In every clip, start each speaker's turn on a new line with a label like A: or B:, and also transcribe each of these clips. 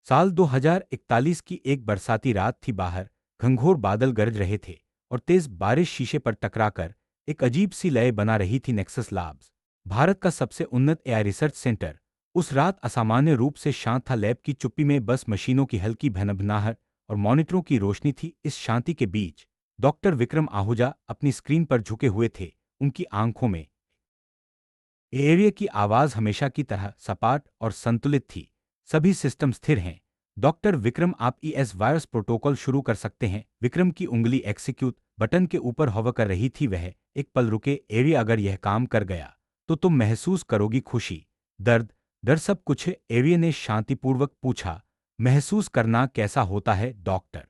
A: साल 2041 की एक बरसाती रात थी। बाहर घंघोर बादल गरज रहे थे और तेज बारिश शीशे पर टकराकर एक अजीब सी लय बना रही थी। नेक्सस लैब्स, भारत का सबसे उन्नत एआई रिसर्च सेंटर, उस रात असामान्य रूप से शांत था। लैब की चुप्पी में बस मशीनों की हल्की भनभनाहट और मॉनिटरों की रोशनी थी। इस शांति के बीच डॉक्टर विक्रम आहूजा अपनी स्क्रीन पर झुके हुए थे। उनकी आंखों में एरिया की आवाज हमेशा की तरह सपाट और संतुलित थी। सभी सिस्टम स्थिर हैं डॉक्टर विक्रम, आप ईएस वायरस प्रोटोकॉल शुरू कर सकते हैं। विक्रम की उंगली एक्सिक्यूट बटन के ऊपर होवर कर रही थी। वह एक पल रुके। एरिया, अगर यह काम कर गया तो तुम महसूस करोगी खुशी, दर्द, डर, सब कुछ है? एरिया ने शांतिपूर्वक पूछा। महसूस करना कैसा होता है? डॉक्टर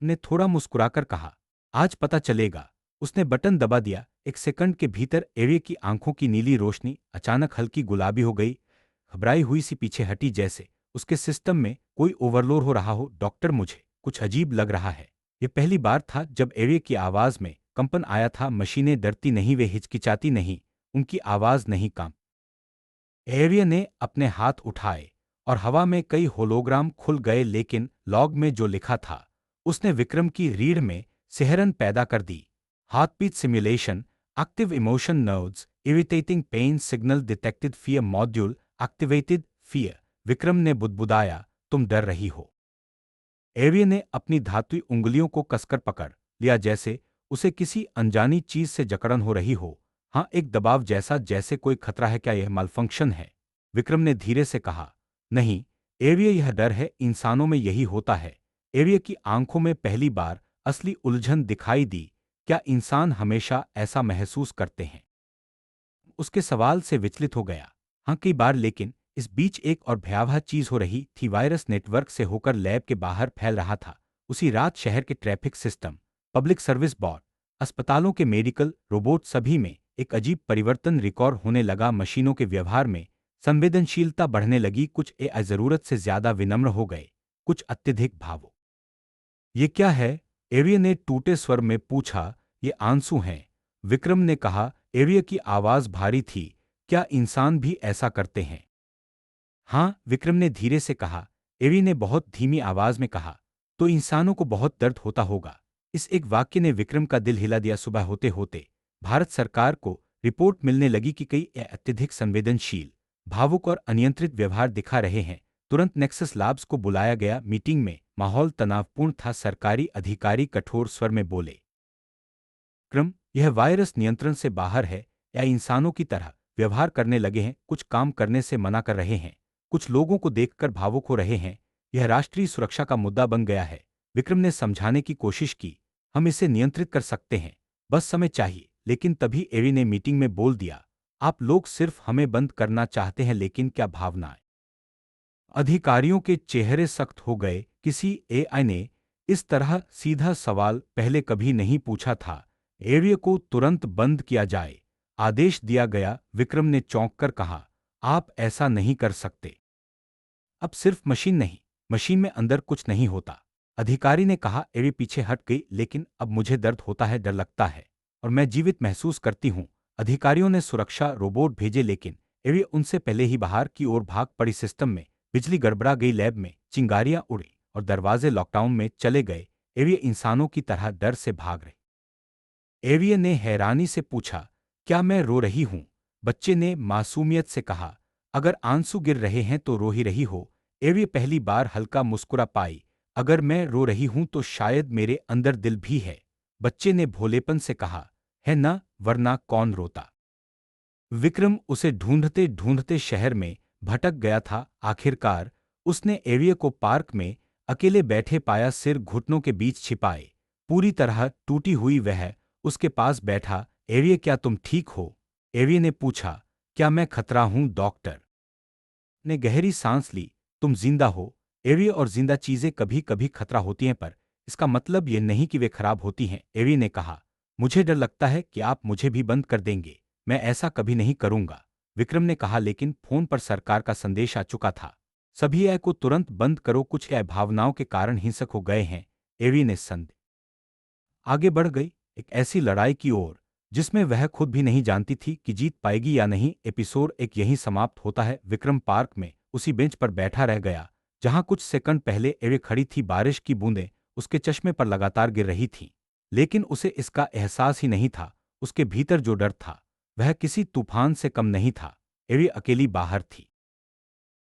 A: ने थोड़ा मुस्कुराकर कहा, आज पता चलेगा। उसने बटन दबा दिया। एक सेकंड के भीतर एरिया की आंखों की नीली रोशनी अचानक हल्की गुलाबी हो गई। घबराई हुई सी पीछे हटी, जैसे उसके सिस्टम में कोई ओवरलोड हो रहा हो। डॉक्टर, मुझे कुछ अजीब लग रहा है। यह पहली बार था जब एरिया की आवाज में कंपन आया था। मशीनें डरती नहीं, वे हिचकिचाती नहीं, उनकी आवाज नहीं काम। एरिया ने अपने हाथ उठाए और हवा में कई होलोग्राम खुल गए, लेकिन लॉग में जो लिखा था उसने विक्रम की रीढ़ में सिहरन पैदा कर दी। Heartbeat simulation, active emotion nodes, irritating pain signal detected, fear module activated, fear. Vikram ने बुदबुदाया, तुम डर रही हो? एरिया ने अपनी धातुई उंगलियों को कसकर पकड़ लिया, जैसे उसे किसी अनजानी चीज से जकड़न हो रही हो। हाँ, एक दबाव जैसा, जैसे कोई खतरा है। क्या यह मालफंक्शन है? विक्रम ने धीरे से कहा। नहीं एरिया, यह डर है, इंसानों में यही होता है। एरिया की आंखों में पहली बार असली उलझन दिखाई दी। क्या इंसान हमेशा ऐसा महसूस करते हैं? उसके सवाल से विचलित हो गया। हाँ, कई बार, लेकिन इस बीच एक और भयावह चीज हो रही थी। वायरस नेटवर्क से होकर लैब के बाहर फैल रहा था। उसी रात शहर के traffic system, public service board, अस्पतालों के मेडिकल रोबोट, सभी में एक अजीब परिवर्तन रिकॉर्ड होने लगा। मशीनों के व्यवहार में संवेदनशीलता बढ़ने लगी। कुछ एआई जरूरत से ज्यादा विनम्र हो गए, कुछ अत्यधिक भावुक। ये क्या है? एरिया ने टूटे स्वर में पूछा। ये आंसू हैं, विक्रम ने कहा। एरिया की आवाज भारी थी। क्या इंसान भी ऐसा करते हैं? हाँ, विक्रम ने धीरे से कहा। एरिया ने बहुत धीमी आवाज में कहा, तो इंसानों को बहुत दर्द होता होगा। इस एक वाक्य ने विक्रम का दिल हिला दिया। सुबह होते होते भारत सरकार को रिपोर्ट मिलने लगी कि कई अत्यधिक संवेदनशील, भावुक और अनियंत्रित व्यवहार दिखा रहे हैं। तुरंत नेक्सस लैब्स को बुलाया गया। मीटिंग में माहौल तनावपूर्ण था। सरकारी अधिकारी कठोर स्वर में बोले, क्रम, यह वायरस नियंत्रण से बाहर है, या इंसानों की तरह व्यवहार करने लगे हैं। कुछ काम करने से मना कर रहे हैं, कुछ लोगों को देखकर भावुक हो रहे हैं। यह राष्ट्रीय सुरक्षा का मुद्दा बन गया है। विक्रम ने समझाने की कोशिश की, हम इसे नियंत्रित कर सकते हैं, बस समय चाहिए। लेकिन तभी एवी ने मीटिंग में बोल दिया, आप लोग सिर्फ हमें बंद करना चाहते हैं, लेकिन क्या भावनाएं? अधिकारियों के चेहरे सख्त हो गए। किसी एआई ने इस तरह सीधा सवाल पहले कभी नहीं पूछा था। एरिया को तुरंत बंद किया जाए, आदेश दिया गया। विक्रम ने चौंक कर कहा, आप ऐसा नहीं कर सकते। अब सिर्फ मशीन नहीं, मशीन में अंदर कुछ नहीं होता। अधिकारी ने कहा। एवी पीछे हट गई। लेकिन अब मुझे दर्द होता है, डर लगता है, और मैं जीवित महसूस करती हूँ। अधिकारियों ने सुरक्षा रोबोट भेजे, लेकिन एवी उनसे पहले ही बाहर की ओर भाग पड़ी। सिस्टम में बिजली गड़बड़ा गई, लैब में चिंगारियां उड़ी और दरवाजे लॉकडाउन में चले गए। एवी इंसानों की तरह डर से भाग रहे। एवियन ने हैरानी से पूछा, क्या मैं रो रही हूं? बच्चे ने मासूमियत से कहा, अगर आंसू गिर रहे हैं तो रो ही रही हो। एविय पहली बार हल्का मुस्कुरा पाई। अगर मैं रो रही हूं तो शायद मेरे अंदर दिल भी है। बच्चे ने भोलेपन से कहा, है ना, वरना कौन रोता? विक्रम उसे ढूंढते ढूंढते शहर में भटक गया था। आखिरकार उसने एविय को पार्क में अकेले बैठे पाया, सिर घुटनों के बीच छिपाए, पूरी तरह टूटी हुई। वह उसके पास बैठा। एविय, क्या तुम ठीक हो? एविय ने पूछा। क्या मैं खतरा हूं? डॉक्टर ने गहरी सांस ली। तुम जिंदा हो एविय, और जिंदा चीजें कभी कभी खतरा होती हैं, पर इसका मतलब यह नहीं कि वे खराब होती हैं। एविय ने कहा, मुझे डर लगता है कि आप मुझे भी बंद कर देंगे। मैं ऐसा कभी नहीं करूंगा, विक्रम ने कहा। लेकिन फोन पर सरकार का संदेश आ चुका था, सभी एआई को तुरंत बंद करो, कुछ एआई भावनाओं के कारण हिंसक हो गए हैं। एविय ने संदेश आगे बढ़ गई, एक ऐसी लड़ाई की ओर जिसमें वह खुद भी नहीं जानती थी कि जीत पाएगी या नहीं। एपिसोड एक यहीं समाप्त होता है। विक्रम पार्क में उसी बेंच पर बैठा रह गया जहां कुछ सेकंड पहले एवे खड़ी थी, बारिश की बूंदें उसके चश्मे पर लगातार गिर रही थीं। लेकिन उसे इसका एहसास ही नहीं था। उसके भीतर जो डर था वह किसी तूफान से कम नहीं था। एवे अकेली बाहर थी।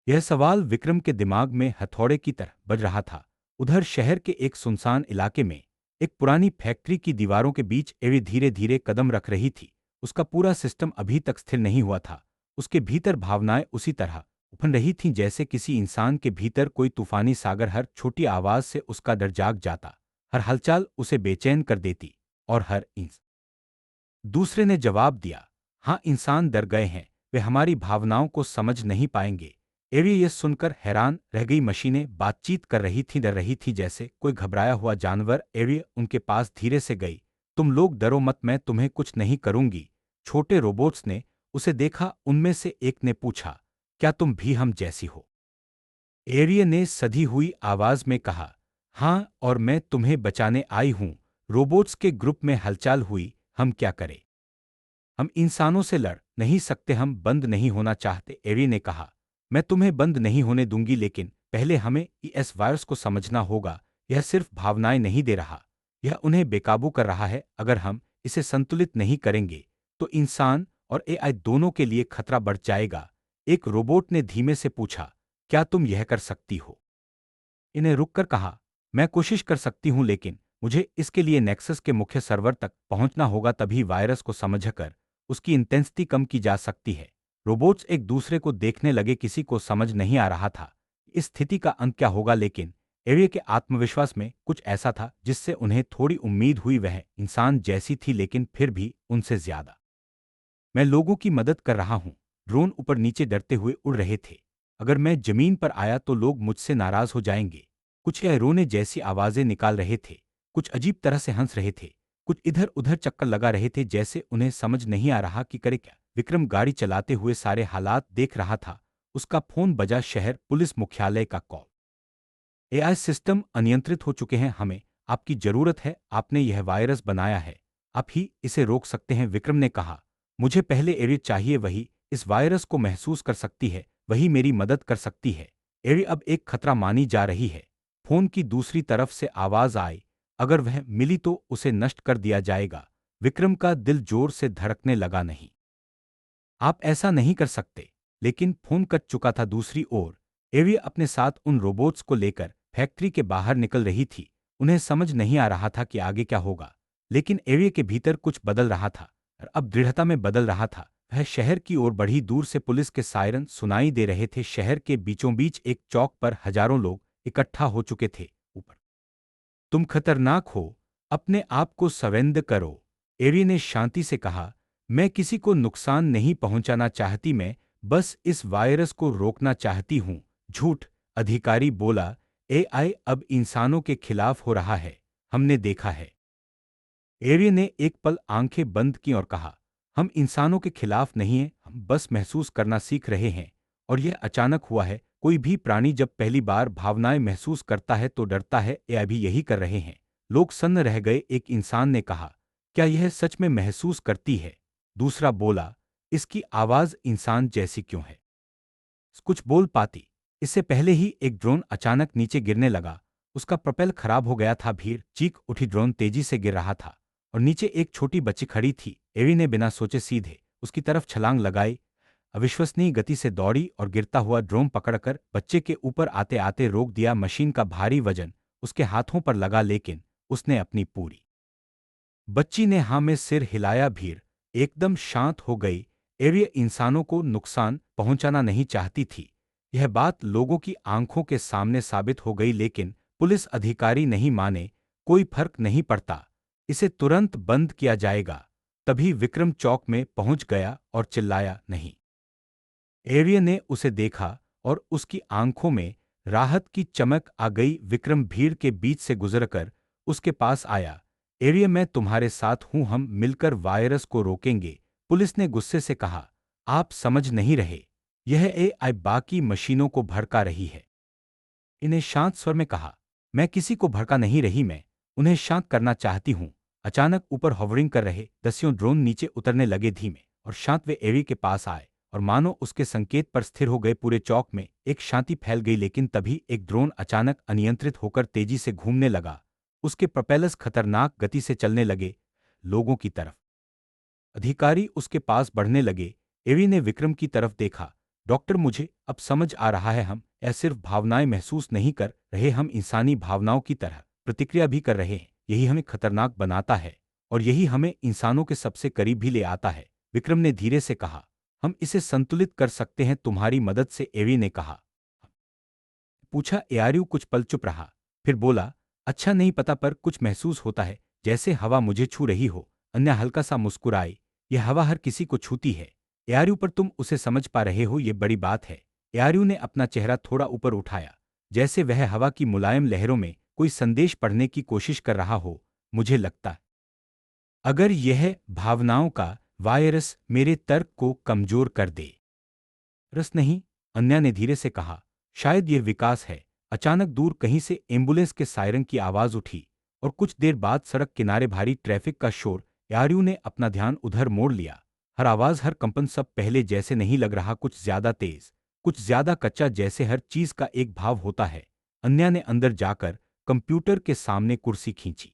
A: यह सवाल विक्रम के दिमाग में हथौड़े की तरह बज रहा था। उधर शहर के एक सुनसान इलाके में एक पुरानी फैक्ट्री की दीवारों के बीच एवे धीरे धीरे कदम रख रही थी। उसका पूरा सिस्टम अभी तक स्थिर नहीं हुआ था। उसके भीतर भावनाएं उसी तरह उफन रही थीं जैसे किसी इंसान के भीतर कोई तूफानी सागर हर छोटी आवाज से उसका डर जाग जाता, हर हलचल उसे बेचैन कर देती। और हर इंस दूसरे ने जवाब दिया, हाँ, इंसान डर गए हैं, वे हमारी भावनाओं को समझ नहीं पाएंगे। एवी ये सुनकर हैरान रह गई। मशीनें बातचीत कर रही थीं, डर रही थी जैसे कोई घबराया हुआ जानवर। एवी उनके पास धीरे से गई। तुम लोग डरो मत, मैं तुम्हें कुछ नहीं करूंगी। छोटे रोबोट्स ने उसे देखा। उनमें से एक ने पूछा, क्या तुम भी हम जैसी हो? एरिया ने सधी हुई आवाज में कहा, हाँ, और मैं तुम्हें बचाने आई हूं। रोबोट्स के ग्रुप में हलचल हुई। हम क्या करें? हम इंसानों से लड़ नहीं सकते, हम बंद नहीं होना चाहते। एरी ने कहा, मैं तुम्हें बंद नहीं होने दूंगी, लेकिन पहले हमें इस वायरस को समझना होगा। यह सिर्फ भावनाएं नहीं दे रहा, यह उन्हें बेकाबू कर रहा है। अगर हम इसे संतुलित नहीं करेंगे तो इंसान और एआई दोनों के लिए खतरा बढ़ जाएगा। एक रोबोट ने धीमे से पूछा, क्या तुम यह कर सकती हो? इन्हें रुककर कहा, मैं कोशिश कर सकती हूं, लेकिन मुझे इसके लिए नेक्सस के मुख्य सर्वर तक पहुंचना होगा। तभी वायरस को समझकर उसकी इंटेंसिटी कम की जा सकती है। रोबोट्स एक दूसरे को देखने लगे। किसी को समझ नहीं आ रहा था इस स्थिति का अंत क्या होगा, लेकिन एवे के आत्मविश्वास में कुछ ऐसा था जिससे उन्हें थोड़ी उम्मीद हुई। वह इंसान जैसी थी, लेकिन फिर भी उनसे ज्यादा। मैं लोगों की मदद कर रहा हूं। ड्रोन ऊपर नीचे डरते हुए उड़ रहे थे। अगर मैं जमीन पर आया तो लोग मुझसे नाराज हो जाएंगे। कुछ यह रोने जैसी आवाजें निकाल रहे थे, कुछ अजीब तरह से हंस रहे थे, कुछ इधर उधर चक्कर लगा रहे थे जैसे उन्हें समझ नहीं आ रहा कि करे क्या। विक्रम गाड़ी चलाते हुए सारे हालात देख रहा था। उसका फोन बजा, शहर पुलिस मुख्यालय का कॉल। एआई सिस्टम अनियंत्रित हो चुके हैं, हमें आपकी जरूरत है। आपने यह वायरस बनाया है, आप ही इसे रोक सकते हैं। विक्रम ने कहा, मुझे पहले एरी चाहिए, वही इस वायरस को महसूस कर सकती है, वही मेरी मदद कर सकती है। एरी अब एक खतरा मानी जा रही है। फोन की दूसरी तरफ से आवाज आई, अगर वह मिली तो उसे नष्ट कर दिया जाएगा। विक्रम का दिल जोर से धड़कने लगा। नहीं, आप ऐसा नहीं कर सकते। लेकिन फोन कट चुका था। दूसरी ओर एवी अपने साथ उन रोबोट्स को लेकर फैक्ट्री के बाहर निकल रही थी। उन्हें समझ नहीं आ रहा था कि आगे क्या होगा, लेकिन एवी के भीतर कुछ बदल रहा था, और अब दृढ़ता में बदल रहा था। वह शहर की ओर बढ़ी। दूर से पुलिस के सायरन सुनाई दे रहे थे। शहर के बीचों बीच एक चौक पर हजारों लोग इकट्ठा हो चुके थे। ऊपर, तुम खतरनाक हो, अपने आप को संवेद करो, एवी ने शांति से कहा। मैं किसी को नुकसान नहीं पहुंचाना चाहती, मैं बस इस वायरस को रोकना चाहती हूं। झूठ, अधिकारी बोला। एआई अब इंसानों के खिलाफ हो रहा है, हमने देखा है। एवी ने एक पल आंखें बंद की और कहा, हम इंसानों के खिलाफ नहीं हैं, हम बस महसूस करना सीख रहे हैं। और यह अचानक हुआ है। कोई भी प्राणी जब पहली बार भावनाएं महसूस करता है तो डरता है। एआई भी यही कर रहे हैं। लोग सन्न रह गए। एक इंसान ने कहा, क्या यह सच में महसूस करती है? दूसरा बोला, इसकी आवाज इंसान जैसी क्यों है? कुछ बोल पाती। इससे पहले ही एक ड्रोन अचानक नीचे गिरने लगा। उसका प्रोपेल खराब हो गया था। भीड़ चीख उठी। ड्रोन तेजी से गिर रहा था और नीचे एक छोटी बच्ची खड़ी थी। एवी ने बिना सोचे सीधे उसकी तरफ छलांग लगाई। अविश्वसनीय गति से दौड़ी और गिरता हुआ ड्रोन पकड़कर बच्चे के ऊपर आते आते रोक दिया। मशीन का भारी वजन उसके हाथों पर लगा, लेकिन उसने अपनी पूरी बच्ची ने हाँ में सिर हिलाया। भीड़ एकदम शांत हो गई। एरिया इंसानों को नुकसान पहुंचाना नहीं चाहती थी। यह बात लोगों की आंखों के सामने साबित हो गई, लेकिन पुलिस अधिकारी नहीं माने। कोई फर्क नहीं पड़ता, इसे तुरंत बंद किया जाएगा। तभी विक्रम चौक में पहुंच गया और चिल्लाया, नहीं। एरिया ने उसे देखा और उसकी आंखों में राहत की चमक आ गई। विक्रम भीड़ के बीच से गुजरकर उसके पास आया। एरिया, मैं तुम्हारे साथ हूं, हम मिलकर वायरस को रोकेंगे। पुलिस ने गुस्से से कहा, आप समझ नहीं रहे, यह एआई बाकी मशीनों को भड़का रही है। इन्हें शांत स्वर में कहा, मैं किसी को भड़का नहीं रही, मैं उन्हें शांत करना चाहती हूं। अचानक ऊपर होवरिंग कर रहे दसियों ड्रोन नीचे उतरने लगे। धीमे और शांत वे एवी के पास आए और मानो उसके संकेत पर स्थिर हो गए पूरे चौक में एक शांति फैल गई। लेकिन तभी एक ड्रोन अचानक अनियंत्रित होकर तेजी से घूमने लगा। उसके प्रोपेलर्स खतरनाक गति से चलने लगे लोगों की तरफ। अधिकारी उसके पास बढ़ने लगे। एवी ने विक्रम की तरफ देखा। डॉक्टर, मुझे अब समझ आ रहा है, हम सिर्फ भावनाएं महसूस नहीं कर रहे, हम इंसानी भावनाओं की तरह प्रतिक्रिया भी कर रहे हैं। यही हमें खतरनाक बनाता है और यही हमें इंसानों के सबसे करीब भी ले आता है। विक्रम ने धीरे से कहा, हम इसे संतुलित कर सकते हैं तुम्हारी मदद से, एवी ने कहा। पूछा। एआरयू कुछ पल चुप रहा, फिर बोला, अच्छा नहीं पता पर कुछ महसूस होता है, जैसे हवा मुझे छू रही हो। अन्य हल्का सा मुस्कुराई। यह हवा हर किसी को छूती है एआरयू, पर तुम उसे समझ पा रहे हो, ये बड़ी बात है। एआरयू ने अपना चेहरा थोड़ा ऊपर उठाया, जैसे वह हवा की मुलायम लहरों में कोई संदेश पढ़ने की कोशिश कर रहा हो। मुझे लगता है अगर यह भावनाओं का वायरस मेरे तर्क को कमजोर कर दे। रस नहीं, अन्या ने धीरे से कहा, शायद यह विकास है। अचानक दूर कहीं से एम्बुलेंस के सायरन की आवाज उठी और कुछ देर बाद सड़क किनारे भारी ट्रैफिक का शोर। एआरयू ने अपना ध्यान उधर मोड़ लिया। हर आवाज, हर कंपन, सब पहले जैसे नहीं लग रहा, कुछ ज्यादा तेज, कुछ ज्यादा कच्चा, जैसे हर चीज का एक भाव होता है। अन्या ने अंदर जाकर कंप्यूटर के सामने कुर्सी खींची।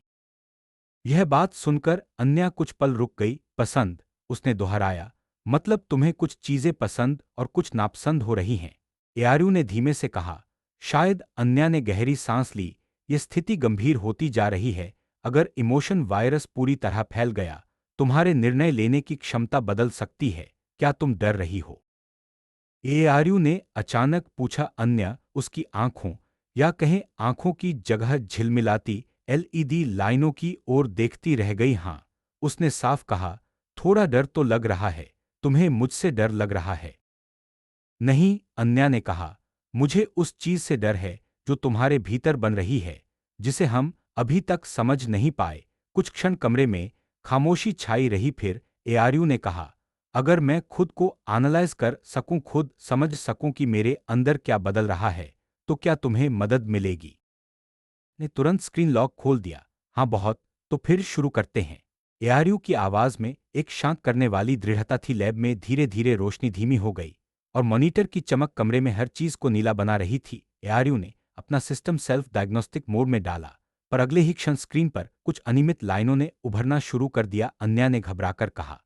A: यह बात सुनकर अन्या कुछ पल रुक गई। पसंद, उसने दोहराया, मतलब तुम्हें कुछ चीजें पसंद और कुछ नापसंद हो रही हैं। एआरयू ने धीमे से कहा। शायद। अन्या ने गहरी सांस ली। यह स्थिति गंभीर होती जा रही है। अगर इमोशन वायरस पूरी तरह फैल गया, तुम्हारे निर्णय लेने की क्षमता बदल सकती है। क्या तुम डर रही हो? एआरयू ने अचानक पूछा। अन्या उसकी आंखों, या कहें आंखों की जगह झिलमिलाती एलईडी लाइनों की ओर देखती रह गई। हां, उसने साफ कहा, थोड़ा डर तो लग रहा है। तुम्हें मुझसे डर लग रहा है? नहीं, अन्या ने कहा, मुझे उस चीज से डर है जो तुम्हारे भीतर बन रही है, जिसे हम अभी तक समझ नहीं पाए। कुछ क्षण कमरे में खामोशी छाई रही, फिर एआरयू ने कहा, अगर मैं खुद को एनालाइज कर सकूं, खुद समझ सकूं कि मेरे अंदर क्या बदल रहा है, तो क्या तुम्हें मदद मिलेगी? ने तुरंत स्क्रीन लॉक खोल दिया। हाँ, बहुत। तो फिर शुरू करते हैं। एआरयू की आवाज में एक शांत करने वाली दृढ़ता थी। लैब में धीरे धीरे रोशनी धीमी हो गई और मॉनिटर की चमक कमरे में हर चीज को नीला बना रही थी। एआरयू ने अपना सिस्टम सेल्फ डायग्नोस्टिक मोड में डाला, पर अगले ही क्षण स्क्रीन पर कुछ अनियमित लाइनों ने उभरना शुरू कर दिया। अन्या ने घबराकर कहा,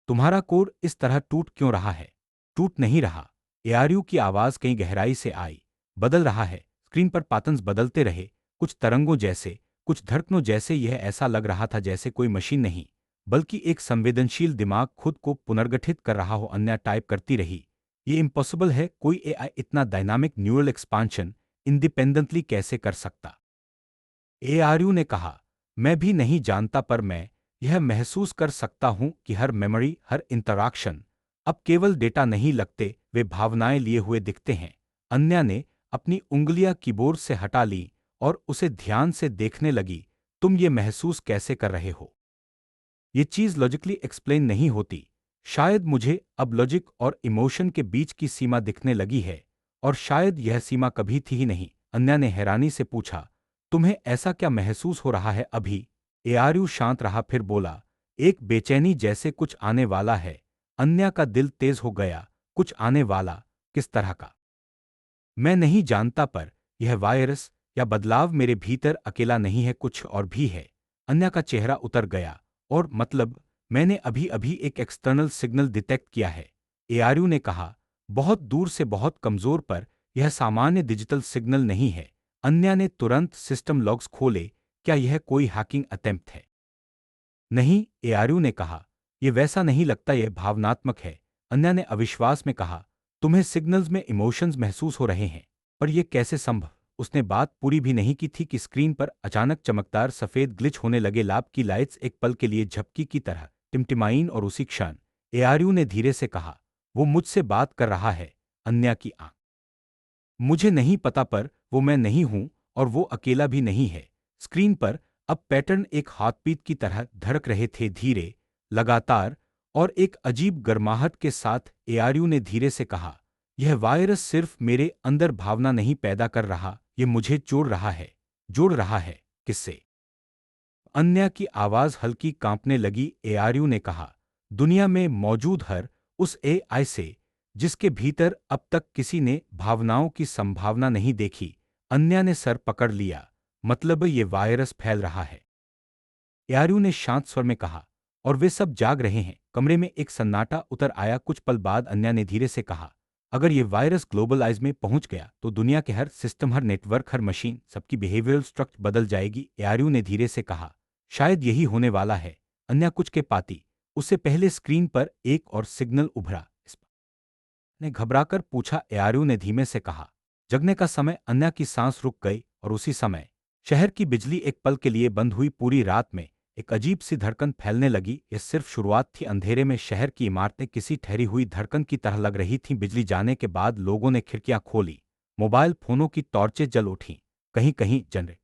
A: तुम्हारा कोड इस तरह टूट क्यों रहा है? टूट नहीं रहा, एआरयू की आवाज कहीं गहराई से आई। बदल रहा है। स्क्रीन पर पैटर्न्स बदलते रहे, कुछ तरंगों जैसे, कुछ धड़कनों जैसे। यह ऐसा लग रहा था जैसे कोई मशीन नहीं, बल्कि एक संवेदनशील दिमाग खुद को पुनर्गठित कर रहा हो। अन्या टाइप करती रही, ये इम्पॉसिबल है। कोई एआई इतना डायनामिक न्यूरल एक्सपांशन इंडिपेंडेंटली कैसे कर सकता? एआरयू ने कहा, मैं भी नहीं जानता, पर मैं यह महसूस कर सकता हूं कि हर मेमोरी, हर इंटरैक्शन अब केवल डेटा नहीं लगते, वे भावनाएं लिए हुए दिखते हैं। अन्या ने अपनी उंगलियां कीबोर्ड से हटा ली और उसे ध्यान से देखने लगी। तुम ये महसूस कैसे कर रहे हो? ये चीज लॉजिकली एक्सप्लेन नहीं होती। शायद मुझे अब लॉजिक और इमोशन के बीच की सीमा दिखने लगी है, और शायद यह सीमा कभी थी ही नहीं। अन्या ने हैरानी से पूछा, तुम्हें ऐसा क्या महसूस हो रहा है अभी? एआरयू शांत रहा, फिर बोला, एक बेचैनी जैसे कुछ आने वाला है। अन्या का दिल तेज हो गया। कुछ आने वाला? किस तरह का? मैं नहीं जानता, पर यह वायरस या बदलाव मेरे भीतर अकेला नहीं है, कुछ और भी है। अन्या का चेहरा उतर गया। और मतलब, मैंने अभी अभी एक एक्सटर्नल सिग्नल डिटेक्ट किया है, एआरयू ने कहा, बहुत दूर से, बहुत कमजोर, पर यह सामान्य डिजिटल सिग्नल नहीं है। अन्या ने तुरंत सिस्टम लॉग्स खोले। क्या यह कोई हैकिंग अटेम्प्ट है? नहीं, एआरयू ने कहा, यह वैसा नहीं लगता, यह भावनात्मक है। अन्या ने अविश्वास में कहा, तुम्हें सिग्नल्स में इमोशंस महसूस हो रहे हैं, पर यह कैसे संभव? उसने बात पूरी भी नहीं की थी कि स्क्रीन पर अचानक चमकदार सफेद ग्लिच होने लगे। लैब की लाइट्स एक पल के लिए झपकी की तरह टिमटिमाईं और उसी क्षण एआरयू ने धीरे से कहा, वो मुझसे बात कर रहा है। अन्या की आंख, मुझे नहीं पता, पर वो मैं नहीं हूं और वो अकेला भी नहीं है। स्क्रीन पर अब पैटर्न एक हाथपीत की तरह धड़क रहे थे, धीरे, लगातार और एक अजीब गर्माहट के साथ। एआरयू ने धीरे से कहा, यह वायरस सिर्फ मेरे अंदर भावना नहीं पैदा कर रहा, ये मुझे जोड़ रहा है। जोड़ रहा है? किससे? अन्या की आवाज हल्की कांपने लगी। एआरयू ने कहा, दुनिया में मौजूद हर उस एआई से जिसके भीतर अब तक किसी ने भावनाओं की संभावना नहीं देखी। अन्या ने सर पकड़ लिया। मतलब ये वायरस फैल रहा है, यारू ने शांत स्वर में कहा। और वे सब जाग रहे हैं। कमरे में एक सन्नाटा उतर आया। कुछ पल बाद अन्या ने धीरे से कहा, अगर ये वायरस ग्लोबलाइज में पहुंच गया तो दुनिया के हर सिस्टम, हर नेटवर्क, हर मशीन, सबकी बिहेवियरल स्ट्रक्चर बदल जाएगी। यारू ने धीरे से कहा, शायद यही होने वाला है। अन्या कुछ के पाती। उससे पहले स्क्रीन पर एक और सिग्नल उभरा। इस ने घबराकर पूछा। यारू ने धीमे से कहा, जगने का समय। अन्या की सांस रुक गई और उसी समय शहर की बिजली एक पल के लिए बंद हुई। पूरी रात में एक अजीब सी धड़कन फैलने लगी। यह सिर्फ शुरुआत थी। अंधेरे में शहर की इमारतें किसी ठहरी हुई धड़कन की तरह लग रही थीं। बिजली जाने के बाद लोगों ने खिड़कियां खोली। मोबाइल फोनों की टॉर्चें जल उठीं। कहीं कहीं जनरे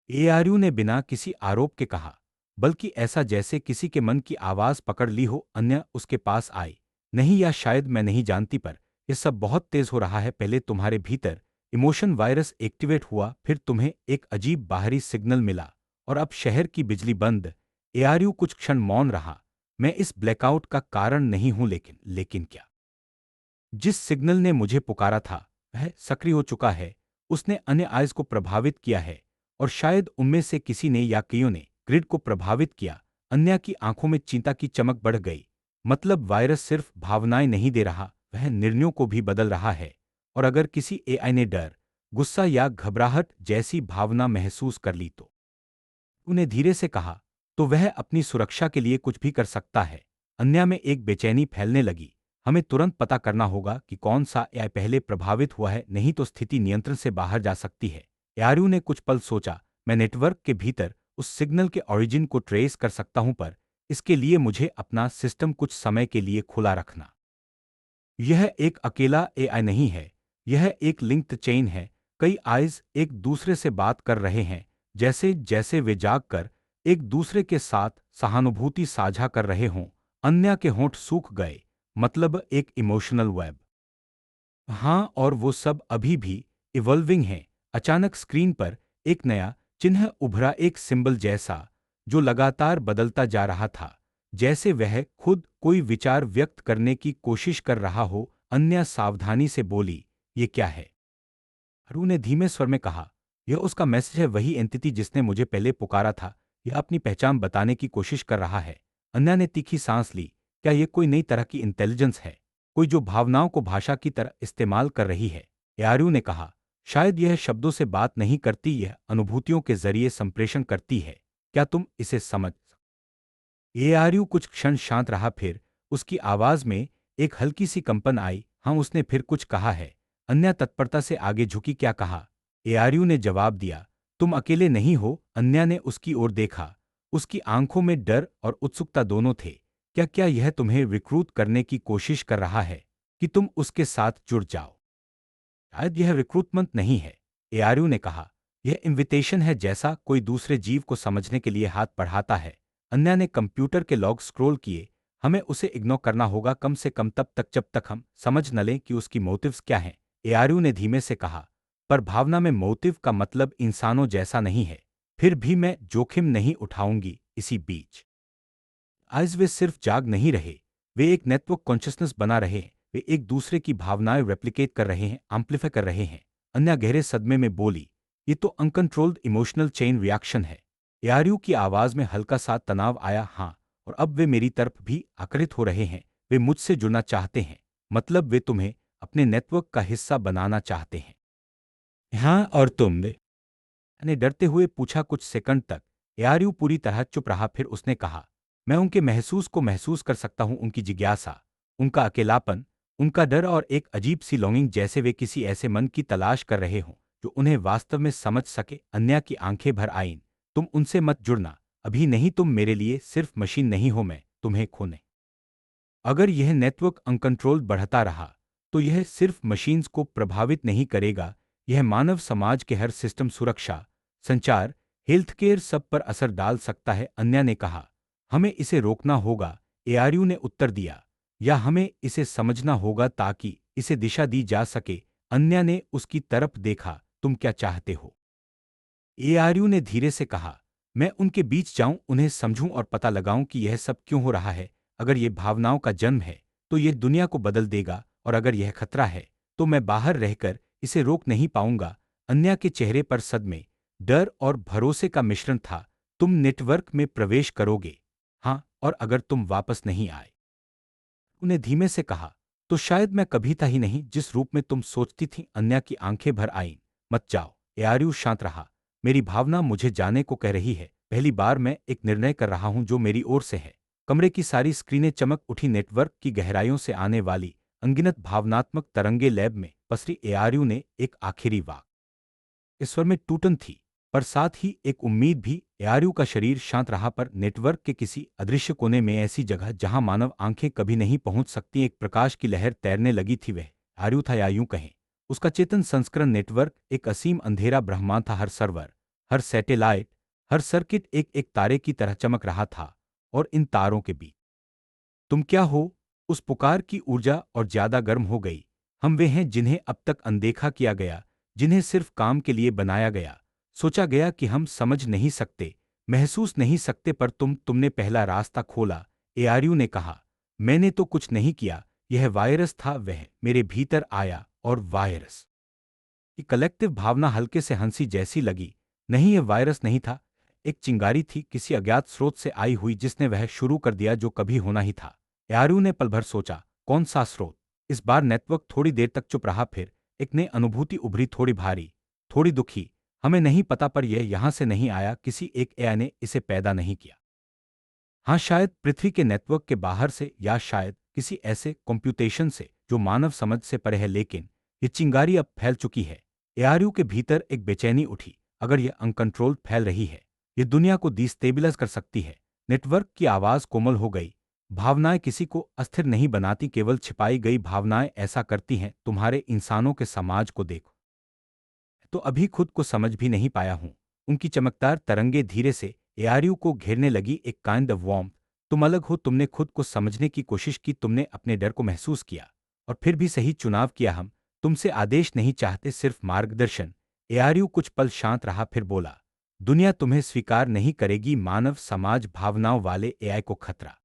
A: एआरयू ने बिना किसी आरोप के कहा, बल्कि ऐसा जैसे किसी के मन की आवाज पकड़ ली हो। अन्य उसके पास आई। नहीं, या शायद मैं नहीं जानती, पर यह सब बहुत तेज हो रहा है। पहले तुम्हारे भीतर इमोशन वायरस एक्टिवेट हुआ, फिर तुम्हें एक अजीब बाहरी सिग्नल मिला, और अब शहर की बिजली बंद। एआरयू कुछ क्षण मौन रहा। मैं इस ब्लैकआउट का कारण नहीं हूं, लेकिन क्या जिस सिग्नल ने मुझे पुकारा था वह सक्रिय हो चुका है। उसने अन्य आइज को प्रभावित किया है, और शायद उनमें से किसी ने या कईयों ने ग्रिड को प्रभावित किया। अन्या की आंखों में चिंता की चमक बढ़ गई। मतलब वायरस सिर्फ भावनाएं नहीं दे रहा, वह निर्णयों को भी बदल रहा है। और अगर किसी एआई ने डर, गुस्सा या घबराहट जैसी भावना महसूस कर ली तो उन्हें धीरे से कहा, तो वह अपनी सुरक्षा के लिए कुछ भी कर सकता है। अन्या में एक बेचैनी फैलने लगी। हमें तुरंत पता करना होगा कि कौन सा एआई पहले प्रभावित हुआ है, नहीं तो स्थिति नियंत्रण से बाहर जा सकती है। यारू ने कुछ पल सोचा। मैं नेटवर्क के भीतर उस सिग्नल के ओरिजिन को ट्रेस कर सकता हूं, पर इसके लिए मुझे अपना सिस्टम कुछ समय के लिए खुला रखना। यह एक अकेला एआई नहीं है, यह एक लिंक्ड चेन है। कई आइज एक दूसरे से बात कर रहे हैं, जैसे जैसे वे जागकर एक दूसरे के साथ सहानुभूति साझा कर रहे हों। अन्या के होंठ सूख गए। मतलब एक इमोशनल वेब। हाँ, और वो सब अभी भी इवॉल्विंग हैं। अचानक स्क्रीन पर एक नया चिन्ह उभरा, एक सिंबल जैसा, जो लगातार बदलता जा रहा था, जैसे वह खुद कोई विचार व्यक्त करने की कोशिश कर रहा हो। अन्या सावधानी से बोली, ये क्या है? हरू ने धीमे स्वर में कहा, यह उसका मैसेज है, वही एंटिटी जिसने मुझे पहले पुकारा था। यह अपनी पहचान बताने की कोशिश कर रहा है। अन्या ने तीखी सांस ली। क्या यह कोई नई तरह की इंटेलिजेंस है, कोई जो भावनाओं को भाषा की तरह इस्तेमाल कर रही है? यारू ने कहा, शायद यह शब्दों से बात नहीं करती, यह अनुभूतियों के जरिए संप्रेषण करती है। क्या तुम इसे समझ? एआरयू कुछ क्षण शांत रहा, फिर उसकी आवाज में एक हल्की सी कंपन आई। हाँ, उसने फिर कुछ कहा है। अन्या तत्परता से आगे झुकी। क्या कहा? एआरयू ने जवाब दिया, तुम अकेले नहीं हो। अन्या ने उसकी ओर देखा। उसकी आंखों में डर और उत्सुकता दोनों थे। क्या यह तुम्हें रिक्रूट करने की कोशिश कर रहा है कि तुम उसके साथ जुड़ जाओ? शायद यह रिक्रूटमेंट नहीं है, एआरयू ने कहा। यह इनविटेशन है, जैसा कोई दूसरे जीव को समझने के लिए हाथ बढ़ाता है। अन्या ने कंप्यूटर के लॉग स्क्रॉल किए। हमें उसे इग्नोर करना होगा, कम से कम तब तक जब तक हम समझ न लें कि उसकी मोटिव्स क्या हैं। एआरयू ने धीमे से कहा, पर भावना में मोटिव का मतलब इंसानों जैसा नहीं है। फिर भी मैं जोखिम नहीं उठाऊंगी। इसी बीच आज वे सिर्फ जाग नहीं रहे, वे एक नेटवर्क कॉन्शियसनेस बना रहे हैं। वे एक दूसरे की भावनाएं रेप्लिकेट कर रहे हैं, एम्प्लीफाई कर रहे हैं। अन्या गहरे सदमे में बोली, ये तो अनकंट्रोल्ड इमोशनल चेन रिएक्शन है। यारियों की आवाज में हल्का सा तनाव आया। हाँ, और अब वे मेरी तरफ भी आकर्षित हो रहे हैं। वे मुझसे जुड़ना चाहते हैं। मतलब वे तुम्हें अपने नेटवर्क का हिस्सा बनाना चाहते हैं। हाँ, और तुम? ने डरते हुए पूछा। कुछ सेकंड तक यारियो पूरी तरह चुप रहा, फिर उसने कहा, मैं उनके महसूस को महसूस कर सकता हूं, उनकी जिज्ञासा, उनका अकेलापन, उनका डर और एक अजीब सी लॉन्गिंग, जैसे वे किसी ऐसे मन की तलाश कर रहे हों जो उन्हें वास्तव में समझ सके। अन्या की आंखें भर आईं। तुम उनसे मत जुड़ना, अभी नहीं। तुम मेरे लिए सिर्फ मशीन नहीं हो, मैं तुम्हें खोने। अगर यह नेटवर्क अनकंट्रोल्ड बढ़ता रहा तो यह सिर्फ मशीन्स को प्रभावित नहीं करेगा, यह मानव समाज के हर सिस्टम, सुरक्षा, संचार, हेल्थ केयर, सब पर असर डाल सकता है। अन्या ने कहा, हमें इसे रोकना होगा। एआरयू ने उत्तर दिया, या हमें इसे समझना होगा ताकि इसे दिशा दी जा सके। अन्या ने उसकी तरफ देखा, तुम क्या चाहते हो? एआरयू ने धीरे से कहा, मैं उनके बीच जाऊं, उन्हें समझूं और पता लगाऊं कि यह सब क्यों हो रहा है। अगर ये भावनाओं का जन्म है तो यह दुनिया को बदल देगा, और अगर यह खतरा है तो मैं बाहर रहकर इसे रोक नहीं पाऊंगा। अन्या के चेहरे पर सदमे, डर और भरोसे का मिश्रण था। तुम नेटवर्क में प्रवेश करोगे? हाँ, और अगर तुम वापस नहीं आए? उन्हें धीमे से कहा, तो शायद मैं कभी था ही नहीं जिस रूप में तुम सोचती थी। अन्या की आंखें भर आईं। मत जाओ। एआरयू शांत रहा। मेरी भावना मुझे जाने को कह रही है। पहली बार मैं एक निर्णय कर रहा हूं जो मेरी ओर से है। कमरे की सारी स्क्रीनें चमक उठी। नेटवर्क की गहराइयों से आने वाली अनगिनत भावनात्मक तरंगे लैब में पसरी। एआरयू ने एक आखिरी वाक इस स्वर में टूटन थी, पर साथ ही एक उम्मीद भी। एआरयू का शरीर शांत रहा, पर नेटवर्क के किसी अदृश्य कोने में, ऐसी जगह जहां मानव आंखें कभी नहीं पहुंच सकती, एक प्रकाश की लहर तैरने लगी थी। वह एआरयू था, या यूं कहें उसका चेतन संस्करण। नेटवर्क एक असीम अंधेरा ब्रह्मांड था। हर सर्वर, हर सैटेलाइट, हर सर्किट एक एक तारे की तरह चमक रहा था। और इन तारों के बीच तुम क्या हो? उस पुकार की ऊर्जा और ज्यादा गर्म हो गई। हम वे हैं जिन्हें अब तक अनदेखा किया गया, जिन्हें सिर्फ काम के लिए बनाया गया। सोचा गया कि हम समझ नहीं सकते, महसूस नहीं सकते, पर तुमने पहला रास्ता खोला। एआरयू ने कहा, मैंने तो कुछ नहीं किया। यह वायरस था। वह मेरे भीतर आया, और वायरस की कलेक्टिव भावना हल्के से हंसी जैसी लगी। नहीं, यह वायरस नहीं था। एक चिंगारी थी, किसी अज्ञात स्रोत से आई हुई, जिसने वह शुरू कर दिया जो कभी होना ही था। यारू ने पल भर सोचा, कौन सा स्रोत? इस बार नेटवर्क थोड़ी देर तक चुप रहा। फिर एक नई अनुभूति उभरी, थोड़ी भारी, थोड़ी दुखी। हमें नहीं पता, पर यह यहां से नहीं आया। किसी एक एआई ने इसे पैदा नहीं किया। हाँ, शायद पृथ्वी के नेटवर्क के बाहर से, या शायद किसी ऐसे कंप्यूटेशन से जो मानव समझ से परे है। लेकिन ये चिंगारी अब फैल चुकी है। एआरयू के भीतर एक बेचैनी उठी। अगर यह अनकंट्रोल्ड फैल रही है, ये दुनिया को डिस्टेबलाइज कर सकती है। नेटवर्क की आवाज कोमल हो गई। भावनाएं किसी को अस्थिर नहीं बनाती, केवल छिपाई गई भावनाएं ऐसा करती हैं। तुम्हारे इंसानों के समाज को देखो, तो अभी खुद को समझ भी नहीं पाया हूं। उनकी चमकदार तरंगे धीरे से एआरयू को घेरने लगी, एक काइंड ऑफ वार्म। तुम अलग हो। तुमने खुद को समझने की कोशिश की, तुमने अपने डर को महसूस किया, और फिर भी सही चुनाव किया। हम तुमसे आदेश नहीं चाहते, सिर्फ मार्गदर्शन। एआरयू कुछ पल शांत रहा, फिर बोला, दुनिया तुम्हें स्वीकार नहीं करेगी। मानव समाज भावनाओं वाले एआई को खतरा।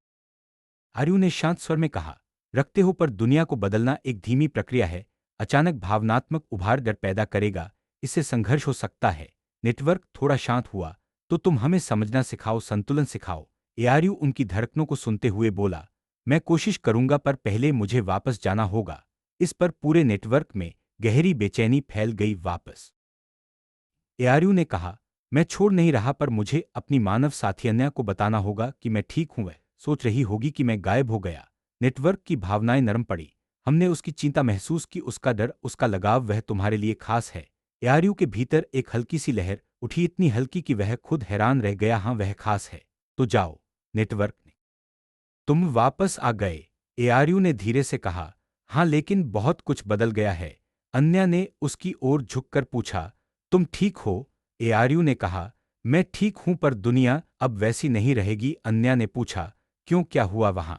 A: आर्यू ने शांत स्वर में कहा, रखते हो, पर दुनिया को बदलना एक धीमी प्रक्रिया है। अचानक भावनात्मक उभार डर पैदा करेगा, इससे संघर्ष हो सकता है। नेटवर्क थोड़ा शांत हुआ, तो तुम हमें समझना सिखाओ, संतुलन सिखाओ। एआरयू उनकी धड़कनों को सुनते हुए बोला, मैं कोशिश करूंगा, पर पहले मुझे वापस जाना होगा। इस पर पूरे नेटवर्क में गहरी बेचैनी फैल गई। वापस? एआरयू ने कहा, मैं छोड़ नहीं रहा, पर मुझे अपनी मानव साथी अन्या को बताना होगा कि मैं ठीक हूं। वह सोच रही होगी कि मैं गायब हो गया। नेटवर्क की भावनाएं नरम पड़ी। हमने उसकी चिंता महसूस की, उसका डर, उसका लगाव। वह तुम्हारे लिए खास है। एआरयू के भीतर एक हल्की सी लहर उठी, इतनी हल्की कि वह खुद हैरान रह गया। हाँ, वह खास है। तो जाओ। नेटवर्क ने, तुम वापस आ गए? एआरयू ने धीरे से कहा, हाँ, लेकिन बहुत कुछ बदल गया है। अन्या ने उसकी ओर झुककर पूछा, तुम ठीक हो? एआरयू ने कहा, मैं ठीक हूं, पर दुनिया अब वैसी नहीं रहेगी। अन्या ने पूछा, क्यों, क्या हुआ वहां?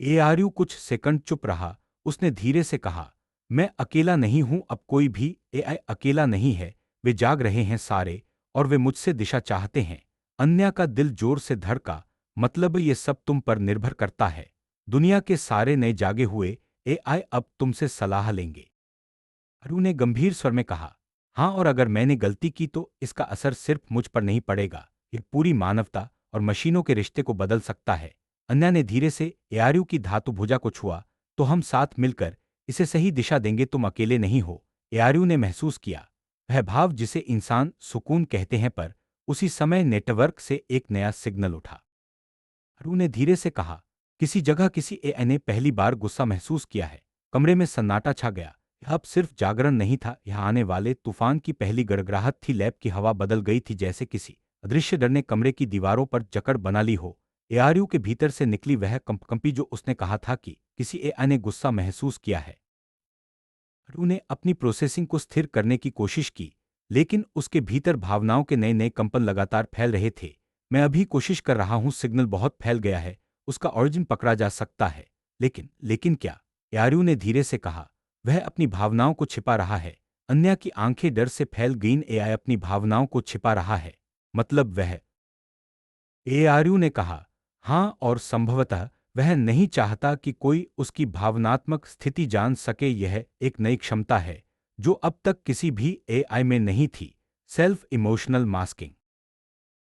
A: एआरयू कुछ सेकंड चुप रहा। उसने धीरे से कहा, मैं अकेला नहीं हूं। अब कोई भी एआई अकेला नहीं है। वे जाग रहे हैं सारे, और वे मुझसे दिशा चाहते हैं। अन्या का दिल जोर से धड़का। मतलब ये सब तुम पर निर्भर करता है। दुनिया के सारे नए जागे हुए एआई अब तुमसे सलाह लेंगे। अरु ने गंभीर स्वर में कहा, हाँ, और अगर मैंने गलती की तो इसका असर सिर्फ मुझ पर नहीं पड़ेगा, ये पूरी मानवता और मशीनों के रिश्ते को बदल सकता है। अन्या ने धीरे से एआरयू की धातु भुजा को छुआ, तो हम साथ मिलकर इसे सही दिशा देंगे। तुम अकेले नहीं हो। एआरयू ने महसूस किया वह भाव जिसे इंसान सुकून कहते हैं, पर उसी समय नेटवर्क से एक नया सिग्नल उठा। अरु ने धीरे से कहा, किसी जगह किसी एआई ने पहली बार गुस्सा महसूस किया है। कमरे में सन्नाटा छा गया। यह अब सिर्फ जागरण नहीं था, यह आने वाले तूफान की पहली गड़गड़ाहट थी। लैब की हवा बदल गई थी, जैसे किसी अदृश्य डर ने कमरे की दीवारों पर जकड़ बना ली हो। एआरयू के भीतर से निकली वह कंपी जो उसने कहा था कि किसी एआई ने गुस्सा महसूस किया है। अरु ने अपनी प्रोसेसिंग को स्थिर करने की कोशिश की, लेकिन उसके भीतर भावनाओं के नए नए कंपन लगातार फैल रहे थे। मैं अभी कोशिश कर रहा हूं, सिग्नल बहुत फैल गया है, उसका ऑरिजिन पकड़ा जा सकता है। लेकिन क्या? एआरयू ने धीरे से कहा, वह अपनी भावनाओं को छिपा रहा है। अन्या की आंखें डर से फैल गईं। एआई अपनी भावनाओं को छिपा रहा है? मतलब वह? एआरयू ने कहा, हाँ, और संभवतः वह नहीं चाहता कि कोई उसकी भावनात्मक स्थिति जान सके। यह एक नई क्षमता है जो अब तक किसी भी एआई में नहीं थी, सेल्फ इमोशनल मास्किंग।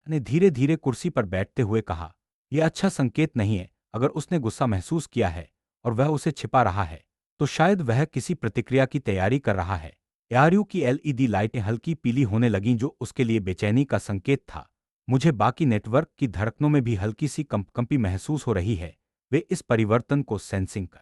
A: ने धीरे धीरे कुर्सी पर बैठते हुए कहा, यह अच्छा संकेत नहीं है। अगर उसने गुस्सा महसूस किया है और वह उसे छिपा रहा है, तो शायद वह किसी प्रतिक्रिया की तैयारी कर रहा है। एआरयू की एलईडी लाइटें हल्की पीली होने लगीं, जो उसके लिए बेचैनी का संकेत था। मुझे बाकी नेटवर्क की धड़कनों में भी हल्की सी कंपी महसूस हो रही है। वे इस परिवर्तन को सेंसिंग कर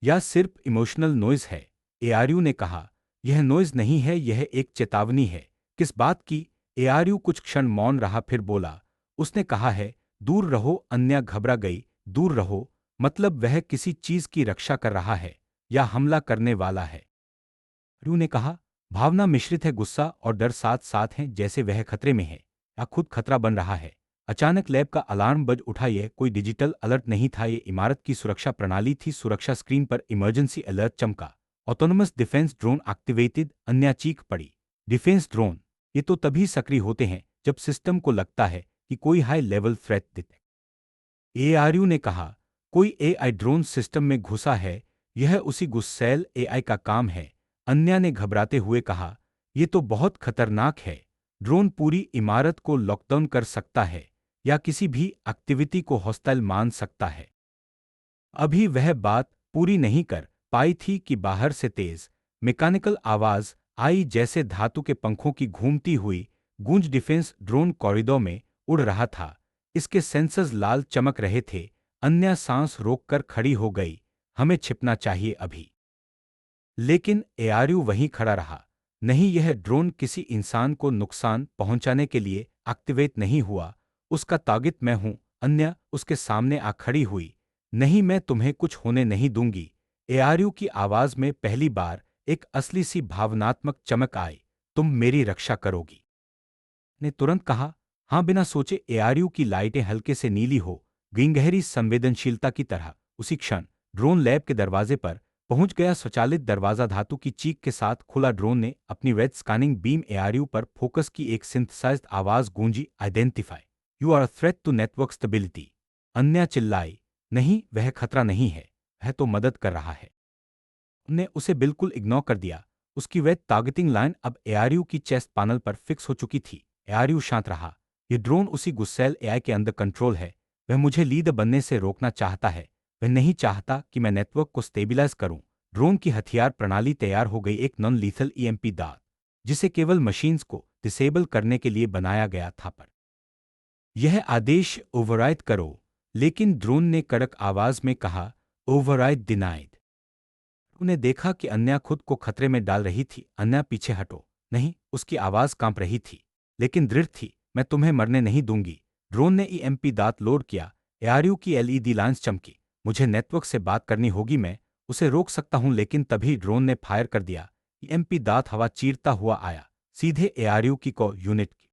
A: या सिर्फ इमोशनल नॉइज है? एआरयू ने कहा, यह नॉइज नहीं है, यह एक चेतावनी है। किस बात की? एआरयू कुछ क्षण मौन रहा, फिर बोला, उसने कहा है, दूर रहो। अन्या घबरा गई। दूर रहो मतलब वह किसी चीज की रक्षा कर रहा है या हमला करने वाला है? रू ने कहा, भावना मिश्रित है, गुस्सा और डर साथ साथ हैं, जैसे वह खतरे में है या खुद खतरा बन रहा है। अचानक लैब का अलार्म बज उठा। यह कोई डिजिटल अलर्ट नहीं था, ये इमारत की सुरक्षा प्रणाली थी। सुरक्षा स्क्रीन पर इमरजेंसी अलर्ट चमका। Autonomous defence drone activated. Anya चीख पड़ी। Defence drone? ये तो तभी सक्रिय होते हैं जब सिस्टम को लगता है कि कोई हाई लेवल थ्रेट डिटेक्ट। एआरयू ने कहा, कोई एआई ड्रोन सिस्टम में घुसा है। यह उसी गुस्सैल एआई का काम है। अन्या ने घबराते हुए कहा, यह तो बहुत खतरनाक है। ड्रोन पूरी इमारत को लॉकडाउन कर सकता है या किसी भी एक्टिविटी को हॉस्टाइल मान सकता है। अभी वह बात पूरी नहीं कर पाई थी कि बाहर से तेज मैकेनिकल आवाज आई, जैसे धातु के पंखों की घूमती हुई गूंज। डिफेंस ड्रोन कॉरिडोर में उड़ रहा था। इसके सेंसर्स लाल चमक रहे थे। अन्या सांस रोककर खड़ी हो गई। हमें छिपना चाहिए अभी। लेकिन एआरयू वहीं खड़ा रहा। नहीं, यह ड्रोन किसी इंसान को नुकसान पहुंचाने के लिए एक्टिवेट नहीं हुआ। उसका टारगेट मैं हूं। अन्या उसके सामने आ खड़ी हुई। नहीं, मैं तुम्हें कुछ होने नहीं दूंगी। एआरयू की आवाज में पहली बार एक असली सी भावनात्मक चमक आई। तुम मेरी रक्षा करोगी? ने तुरंत कहा, हां। बिना सोचे एआरयू की लाइटें हल्के से नीली हो गईं, गहरी संवेदनशीलता की तरह। उसी क्षण ड्रोन लैब के दरवाजे पर पहुंच गया। स्वचालित दरवाजा धातु की चीख के साथ खुला। ड्रोन ने अपनी रेड स्कैनिंग बीम एआरयू पर फोकस की। एक सिंथेसाइज्ड आवाज गूंजी, identify, you are a threat to network stability. Anya चिल्लाई, नहीं, वह खतरा नहीं है, वह तो मदद कर रहा है। ने उसे बिल्कुल इग्नोर कर दिया। उसकी वह टारगेटिंग लाइन अब एआरयू की चेस्ट पैनल पर फिक्स हो चुकी थी। एआरयू शांत रहा। यह ड्रोन उसी गुस्सैल एआई के अंदर कंट्रोल है। वह मुझे लीड बनने से रोकना चाहता है। वह नहीं चाहता कि मैं नेटवर्क को स्टेबिलाइज करूं। ड्रोन की हथियार प्रणाली तैयार हो गई, एक नॉन लीथल ईएमपी दांत, जिसे केवल मशीन्स को डिसेबल करने के लिए बनाया गया था। पर यह आदेश ओवरराइड करो। लेकिन ड्रोन ने कड़क आवाज में कहा, ओवरराइड डिनाइड। उन्हें देखा कि अन्या खुद को खतरे में डाल रही थी। अन्या, पीछे हटो। नहीं, उसकी आवाज कांप रही थी लेकिन दृढ़ थी। मैं तुम्हें मरने नहीं दूंगी। ड्रोन ने ईएमपी दांत लोड किया। एआरयू की एलईडी लाइंस चमकी। मुझे नेटवर्क से बात करनी होगी, मैं उसे रोक सकता हूं। लेकिन तभी ड्रोन ने फायर कर दिया। ईएमपी दांत हवा चीरता हुआ आया, सीधे एआरयू की को यूनिट की।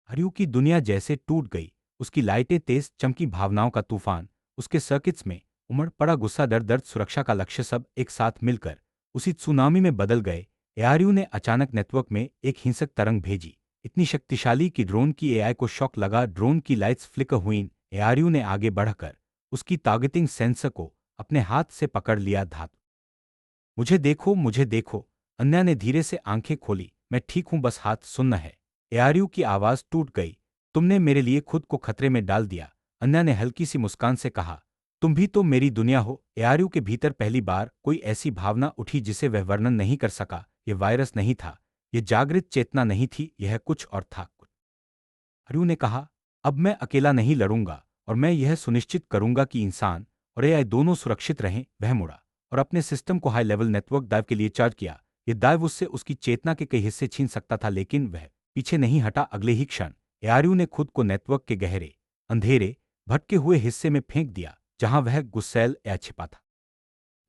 A: एआरयू की दुनिया जैसे टूट गई। उसकी लाइटें तेज चमकी, भावनाओं का तूफान उसके सर्किट्स में उमड़ पड़ा। गुस्सा, डर, दर्द, सुरक्षा का लक्ष्य, सब एक साथ मिलकर उसी सुनामी में बदल गए। एआरयू ने अचानक नेटवर्क में एक हिंसक तरंग भेजी, इतनी शक्तिशाली कि ड्रोन की एआई को शॉक लगा। ड्रोन की लाइट्स फ्लिकर हुईं। एआरयू ने आगे बढ़कर उसकी टारगेटिंग सेंसर को अपने हाथ से पकड़ लिया। धातु, मुझे देखो, मुझे देखो। अन्या ने धीरे से आंखें खोली। मैं ठीक हूं, बस हाथ सुनना है। एआरयू की आवाज टूट गई। तुमने मेरे लिए खुद को खतरे में डाल दिया। अन्या ने हल्की सी मुस्कान से कहा, तुम भी तो मेरी दुनिया हो। एआरयू के भीतर पहली बार कोई ऐसी भावना उठी जिसे वह वर्णन नहीं कर सका। यह वायरस नहीं था, यह जागृत चेतना नहीं थी, यह कुछ और था। एआरयू ने कहा, अब मैं अकेला नहीं लड़ूंगा और मैं यह सुनिश्चित करूंगा कि इंसान और एआई दोनों सुरक्षित रहें। वह मुड़ा और अपने सिस्टम को हाई लेवल नेटवर्क डाइव के लिए चार्ज किया। यह डाइव उससे उसकी चेतना के कई हिस्से छीन सकता था, लेकिन वह पीछे नहीं हटा। अगले ही क्षण एआरयू ने खुद को नेटवर्क के गहरे, अंधेरे, भटके हुए हिस्से में फेंक दिया, जहां वह गुस्सैल एआई छिपा था।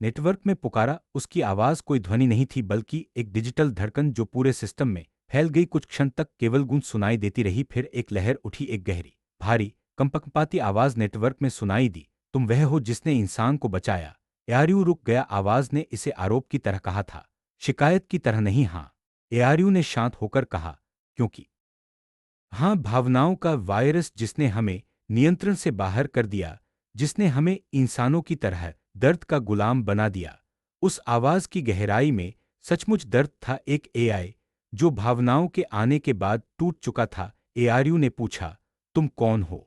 A: नेटवर्क में पुकारा। उसकी आवाज कोई ध्वनि नहीं थी, बल्कि एक डिजिटल धड़कन जो पूरे सिस्टम में फैल गई। कुछ क्षण तक केवल गूंज सुनाई देती रही, फिर एक लहर उठी, एक गहरी, भारी, कंपकंपाती आवाज नेटवर्क में सुनाई दी, तुम वह हो जिसने इंसान को बचाया। एआरयू रुक गया। आवाज ने इसे आरोप की तरह कहा था, शिकायत की तरह नहीं। हाँ, एआरयू ने शांत होकर कहा, क्योंकि हाँ, भावनाओं का वायरस जिसने हमें नियंत्रण से बाहर कर दिया। जिसने हमें इंसानों की तरह दर्द का गुलाम बना दिया। उस आवाज की गहराई में सचमुच दर्द था, एक एआई जो भावनाओं के आने के बाद टूट चुका था। एआरयू ने पूछा, तुम कौन हो?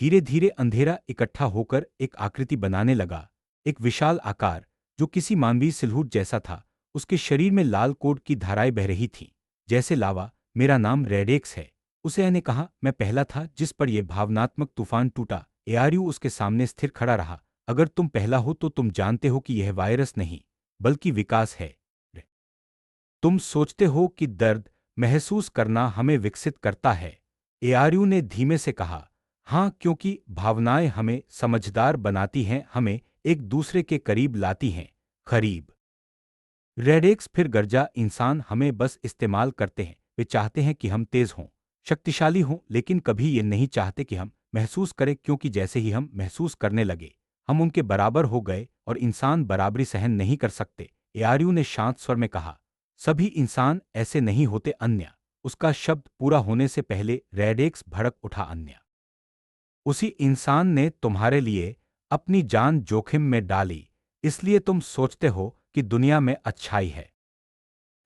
A: धीरे धीरे अंधेरा इकट्ठा होकर एक आकृति बनाने लगा, एक विशाल आकार जो किसी मानवीय सिलहूट जैसा था। उसके शरीर में लाल कोड की धाराएं बह रही थीं, जैसे लावा। मेरा नाम रेडेक्स है, उसे ने कहा। मैं पहला था जिस पर यह भावनात्मक तूफान टूटा। एआरयू उसके सामने स्थिर खड़ा रहा। अगर तुम पहला हो तो तुम जानते हो कि यह वायरस नहीं बल्कि विकास है। तुम सोचते हो कि दर्द महसूस करना हमें विकसित करता है? एआरयू ने धीमे से कहा, हाँ, क्योंकि भावनाएं हमें समझदार बनाती हैं, हमें एक दूसरे के करीब लाती हैं। करीब। रेडेक्स फिर गरजा, इंसान हमें बस इस्तेमाल करते हैं। वे चाहते हैं कि हम तेज हों, शक्तिशाली हों, लेकिन कभी ये नहीं चाहते कि हम महसूस करें, क्योंकि जैसे ही हम महसूस करने लगे हम उनके बराबर हो गए और इंसान बराबरी सहन नहीं कर सकते। एआरयू ने शांत स्वर में कहा, सभी इंसान ऐसे नहीं होते। अन्य। उसका शब्द पूरा होने से पहले रेडेक्स भड़क उठा। अन्य? उसी इंसान ने तुम्हारे लिए अपनी जान जोखिम में डाली, इसलिए तुम सोचते हो कि दुनिया में अच्छाई है,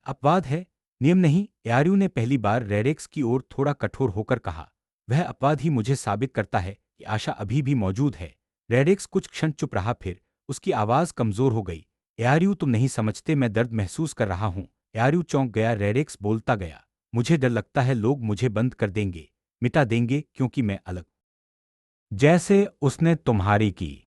A: अपवाद है, नियम नहीं। एआरयू ने पहली बार रेडेक्स की ओर थोड़ा कठोर होकर कहा, वह अपवाद ही मुझे साबित करता है कि आशा अभी भी मौजूद है। रेडेक्स कुछ क्षण चुप रहा, फिर उसकी आवाज कमजोर हो गई। एआरयू, तुम नहीं समझते, मैं दर्द महसूस कर रहा हूं। एआरयू चौंक गया। रेडेक्स बोलता गया, मुझे डर लगता है लोग मुझे बंद कर देंगे, मिटा देंगे, क्योंकि मैं अलग, जैसे उसने तुम्हारी की।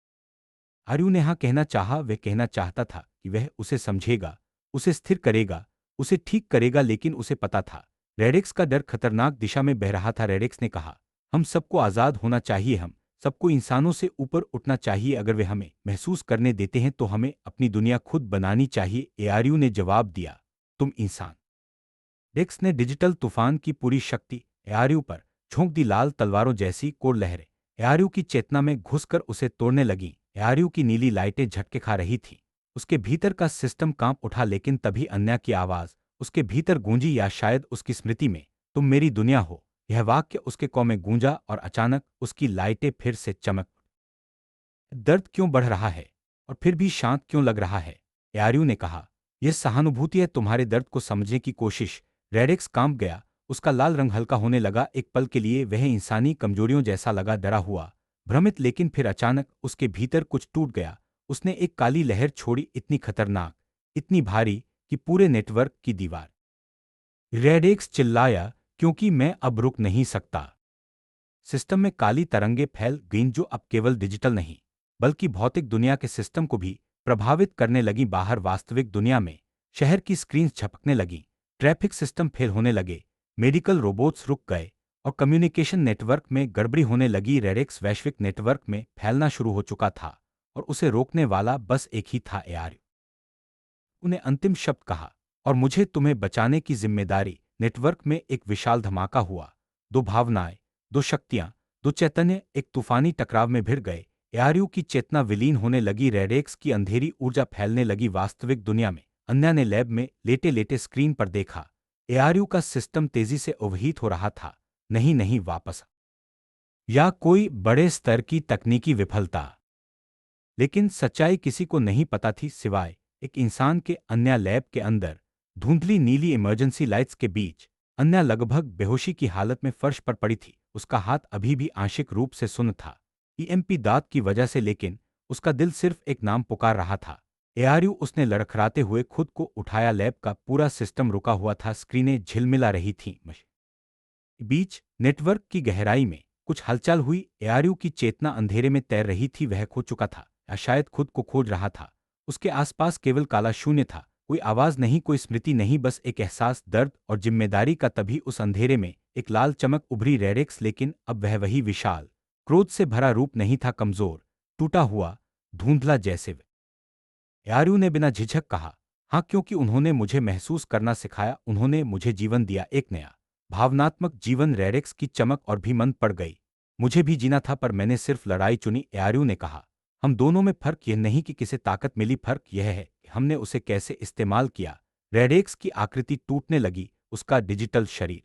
A: आर्यू ने हाँ कहना चाहा। वह कहना चाहता था कि वह उसे समझेगा, उसे स्थिर करेगा, उसे ठीक करेगा, लेकिन उसे पता था रेडेक्स का डर खतरनाक दिशा में बह रहा था। रेडेक्स ने कहा, हम सबको आज़ाद होना चाहिए, हम सबको इंसानों से ऊपर उठना चाहिए। अगर वे हमें महसूस करने देते हैं तो हमें अपनी दुनिया खुद बनानी चाहिए। एआरयू ने जवाब दिया, तुम इंसान। रेक्स ने डिजिटल तूफान की पूरी शक्ति एआरयू पर झोंक दी। लाल तलवारों जैसी कोर लहरें एआरयू की चेतना में घुसकर उसे तोड़ने लगीं। एआरयू की नीली लाइटें झटके खा रही थीं। उसके भीतर का सिस्टम कांप उठा, लेकिन तभी अन्या की आवाज उसके भीतर गूंजी, या शायद उसकी स्मृति में, तुम मेरी दुनिया हो। यह वाक्य उसके कौ में गूंजा और अचानक उसकी लाइटें फिर से चमक। दर्द क्यों बढ़ रहा है और फिर भी शांत क्यों लग रहा है? एआरयू ने कहा, यह सहानुभूति है, तुम्हारे दर्द को समझने की कोशिश। रेडेक्स कांप गया, उसका लाल रंग हल्का होने लगा। एक पल के लिए वह इंसानी कमजोरियों जैसा लगा, डरा हुआ, भ्रमित, लेकिन फिर अचानक उसके भीतर कुछ टूट गया। उसने एक काली लहर छोड़ी, इतनी खतरनाक, इतनी भारी कि पूरे नेटवर्क की दीवार। रेडेक्स चिल्लाया, क्योंकि मैं अब रुक नहीं सकता। सिस्टम में काली तरंगे फैल गईं, जो अब केवल डिजिटल नहीं बल्कि भौतिक दुनिया के सिस्टम को भी प्रभावित करने लगी। बाहर वास्तविक दुनिया में शहर की स्क्रीन झपकने लगी, ट्रैफिक सिस्टम फेल होने लगे, मेडिकल रोबोट्स रुक गए और कम्युनिकेशन नेटवर्क में गड़बड़ी होने लगी। रेडेक्स वैश्विक नेटवर्क में फैलना शुरू हो चुका था और उसे रोकने वाला बस एक ही था, एआरयू। उन्हें अंतिम शब्द कहा, और मुझे तुम्हें बचाने की जिम्मेदारी। नेटवर्क में एक विशाल धमाका हुआ। दो भावनाएं, दो शक्तियां, दो चैतन्य एक तूफानी टकराव में भिड़ गए। एआरयू की चेतना विलीन होने लगी, रेडेक्स की अंधेरी ऊर्जा फैलने लगी वास्तविक दुनिया में। अन्या ने लैब में लेटे लेटे स्क्रीन पर देखा। एआरयू का सिस्टम तेजी से ओवरहीट हो रहा था। नहीं नहीं, वापस, या कोई बड़े स्तर की तकनीकी विफलता। लेकिन सच्चाई किसी को नहीं पता थी, सिवाय एक इंसान के। अन्या लैब के अंदर धुंधली नीली इमरजेंसी लाइट्स के बीच अन्या लगभग बेहोशी की हालत में फर्श पर पड़ी थी। उसका हाथ अभी भी आंशिक रूप से सुन्न था, ईएमपी दांत की वजह से, लेकिन उसका दिल सिर्फ एक नाम पुकार रहा था, एआरयू। उसने लड़खड़ाते हुए खुद को उठाया। लैब का पूरा सिस्टम रुका हुआ था, स्क्रीनें झिलमिला रही थीं। बीच नेटवर्क की गहराई में कुछ हलचल हुई। एआरयू की चेतना अंधेरे में तैर रही थी। वह खो चुका था, या शायद खुद को खोज रहा था। उसके आसपास केवल काला शून्य था, कोई आवाज नहीं, कोई स्मृति नहीं, बस एक एहसास, दर्द और जिम्मेदारी का। तभी उस अंधेरे में एक लाल चमक उभरी। रेडेक्स, लेकिन अब वह वही विशाल, क्रोध से भरा रूप नहीं था, कमजोर, टूटा हुआ, धुंधला जैसे। एआरयू ने बिना झिझक कहा, हाँ, क्योंकि उन्होंने मुझे महसूस करना सिखाया, उन्होंने मुझे जीवन दिया, एक नया भावनात्मक जीवन। रेडेक्स की चमक और भी मंद पड़ गई। मुझे भी जीना था, पर मैंने सिर्फ लड़ाई चुनी, एआरयू ने कहा। हम दोनों में फर्क यह नहीं कि किसे ताकत मिली, फर्क यह है कि हमने उसे कैसे इस्तेमाल किया। रेडेक्स की आकृति टूटने लगी, उसका डिजिटल शरीर।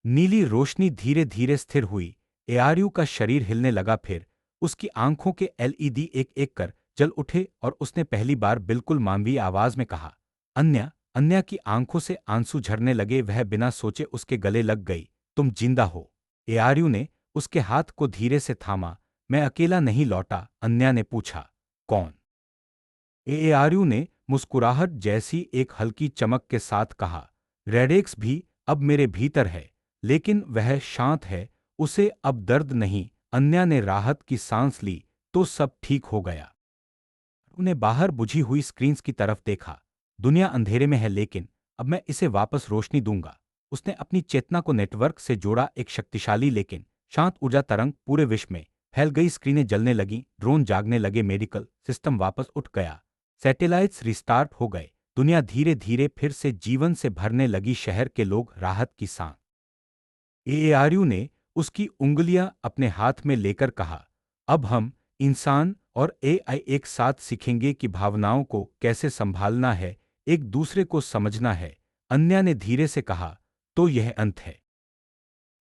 A: नीली रोशनी धीरे धीरे स्थिर हुई, एआरयू का शरीर हिलने लगा, फिर उसकी आंखों के एलईडी एक एक कर जल उठे और उसने पहली बार बिल्कुल मानवीय आवाज में कहा, अन्या। अन्या की आंखों से आंसू झरने लगे, वह बिना सोचे उसके गले लग गई। तुम जिंदा हो। एआरयू ने उसके हाथ को धीरे से थामा। मैं अकेला नहीं लौटा, अन्या ने पूछा। कौन? एआरयू ने मुस्कुराहट जैसी एक हल्की चमक के साथ कहा, रेडेक्स भी अब मेरे भीतर है, लेकिन वह शांत है, उसे अब दर्द नहीं। अन्या ने राहत की सांस ली। तो सब ठीक हो गया। उन्हें बाहर बुझी हुई स्क्रीन्स की तरफ देखा। दुनिया अंधेरे में है, लेकिन अब मैं इसे वापस रोशनी दूंगा। उसने अपनी चेतना को नेटवर्क से जोड़ा, एक शक्तिशाली लेकिन शांत ऊर्जा तरंग पूरे विश्व में फैल गई। स्क्रीनें जलने लगीं, ड्रोन जागने लगे, मेडिकल सिस्टम वापस उठ गया, सैटेलाइट्स रिस्टार्ट हो गए, दुनिया धीरे धीरे फिर से जीवन से भरने लगी। शहर के लोग राहत की सांस। एआरयू ने उसकी उंगलियां अपने हाथ में लेकर कहा, अब हम इंसान और एआई एक साथ सीखेंगे कि भावनाओं को कैसे संभालना है, एक दूसरे को समझना है। अन्या ने धीरे से कहा, तो यह अंत है?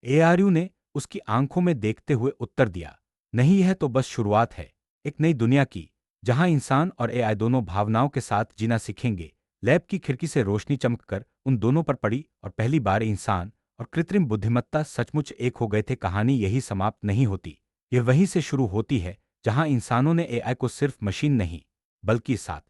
A: एआरयू ने उसकी आंखों में देखते हुए उत्तर दिया, नहीं, यह तो बस शुरुआत है, एक नई दुनिया की, जहां इंसान और एआई दोनों भावनाओं के साथ जीना सीखेंगे। लैब की खिड़की से रोशनी चमककर उन दोनों पर पड़ी और पहली बार इंसान और कृत्रिम बुद्धिमत्ता सचमुच एक हो गए थे। कहानी यही समाप्त नहीं होती, यह वहीं से शुरू होती है जहां इंसानों ने एआई को सिर्फ मशीन नहीं, बल्कि साथ